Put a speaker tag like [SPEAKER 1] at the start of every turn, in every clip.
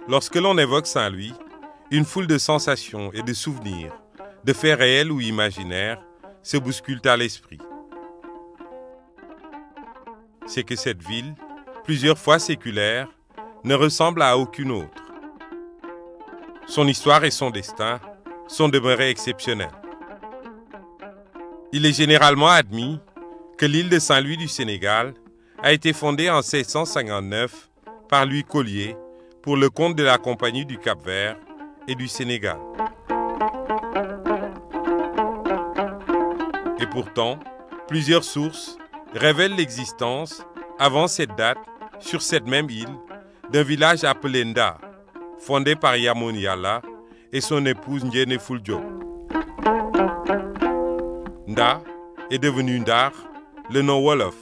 [SPEAKER 1] Lorsque l'on évoque Saint-Louis, une foule de sensations et de souvenirs, de faits réels ou imaginaires, se bousculent à l'esprit. C'est que cette ville, plusieurs fois séculaire, ne ressemble à aucune autre. Son histoire et son destin sont demeurés exceptionnels. Il est généralement admis que l'île de Saint-Louis du Sénégal a été fondée en 1659 par Louis Collier pour le compte de la Compagnie du Cap-Vert et du Sénégal. Et pourtant, plusieurs sources révèlent l'existence, avant cette date, sur cette même île, d'un village appelé Nda, fondé par Yamon Yala et son épouse Ndiéné Fuljo. Nda est devenu Ndar, le nom Wolof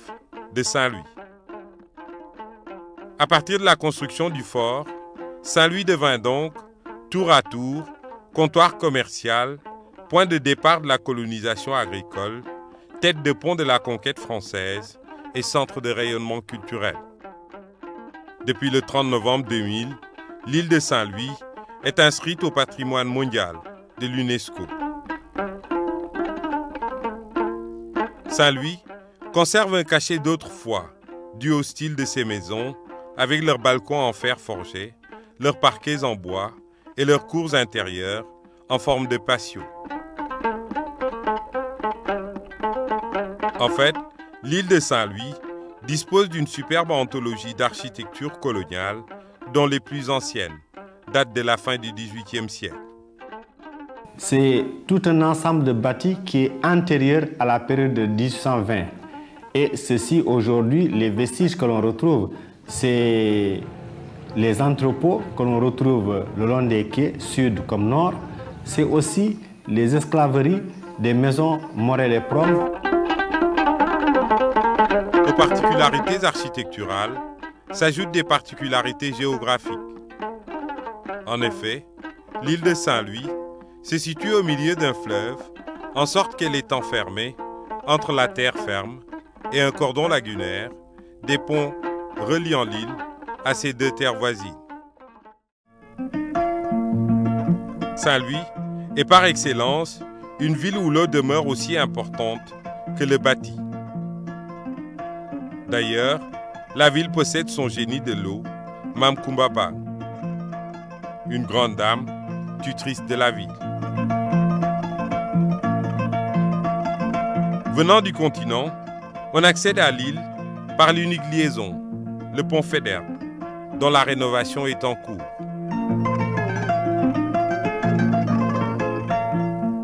[SPEAKER 1] de Saint-Louis. À partir de la construction du fort, Saint-Louis devint donc, tour à tour, comptoir commercial, point de départ de la colonisation agricole, tête de pont de la conquête française et centre de rayonnement culturel. Depuis le 30 novembre 2000, l'île de Saint-Louis est inscrite au patrimoine mondial de l'UNESCO. Saint-Louis conserve un cachet d'autrefois, dû au style de ses maisons, avec leurs balcons en fer forgé, leurs parquets en bois et leurs cours intérieures en forme de patio. En fait, l'île de Saint-Louis dispose d'une superbe anthologie d'architecture coloniale dont les plus anciennes datent de la fin du XVIIIe siècle.
[SPEAKER 2] C'est tout un ensemble de bâtis qui est antérieur à la période de 1820. Et ceci, aujourd'hui, les vestiges que l'on retrouve, c'est les entrepôts que l'on retrouve le long des quais, sud comme nord. C'est aussi les esclaveries des maisons Morel et Prom.
[SPEAKER 1] Aux particularités architecturales s'ajoutent des particularités géographiques. En effet, l'île de Saint-Louis se situe au milieu d'un fleuve, en sorte qu'elle est enfermée entre la terre ferme et un cordon lagunaire, des ponts reliant l'île à ces deux terres voisines. Saint-Louis est par excellence une ville où l'eau demeure aussi importante que le bâti. D'ailleurs, la ville possède son génie de l'eau, Mam Kumbaba, une grande dame, tutrice de la ville. Venant du continent, on accède à l'île par l'unique liaison, le pont Faidherbe, dont la rénovation est en cours.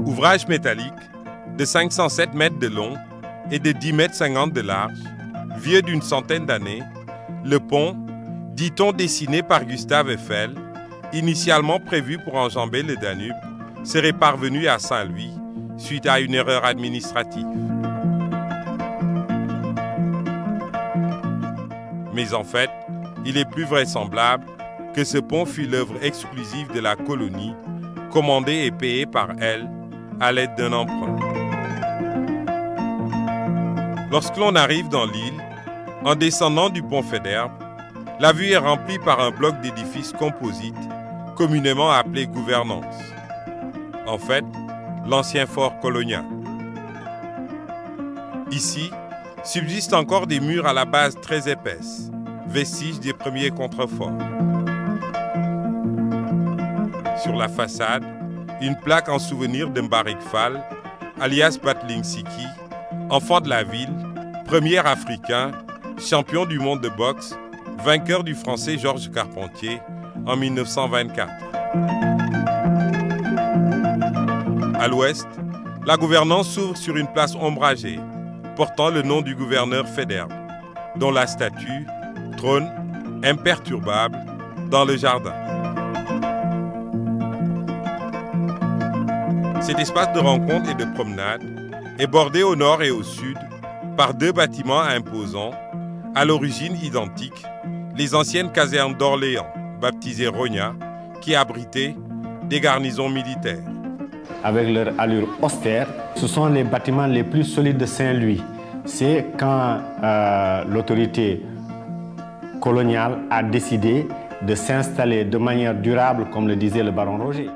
[SPEAKER 1] Ouvrage métallique de 507 mètres de long et de 10,50 mètres de large, vieux d'une centaine d'années, le pont, dit-on dessiné par Gustave Eiffel, initialement prévu pour enjamber le Danube, serait parvenu à Saint-Louis suite à une erreur administrative. Mais en fait, il est plus vraisemblable que ce pont fut l'œuvre exclusive de la colonie, commandée et payée par elle à l'aide d'un emprunt. Lorsque l'on arrive dans l'île, en descendant du pont Faidherbe, la vue est remplie par un bloc d'édifices composites, communément appelé gouvernance. En fait, l'ancien fort colonial. Ici, subsistent encore des murs à la base très épaisse, vestiges des premiers contreforts. Sur la façade, une plaque en souvenir de Mbarik Fall, alias Batling Siki, enfant de la ville, premier africain, champion du monde de boxe, vainqueur du français Georges Carpentier en 1924. À l'ouest, la gouvernance s'ouvre sur une place ombragée, portant le nom du gouverneur Faidherbe, dont la statue trône imperturbable dans le jardin. Cet espace de rencontre et de promenade est bordé au nord et au sud par deux bâtiments imposants, à l'origine identiques, les anciennes casernes d'Orléans, baptisées Rogna, qui abritaient des garnisons militaires.
[SPEAKER 2] Avec leur allure austère, ce sont les bâtiments les plus solides de Saint-Louis. C'est quand l'autorité coloniale a décidé de s'installer de manière durable, comme le disait le baron Roger.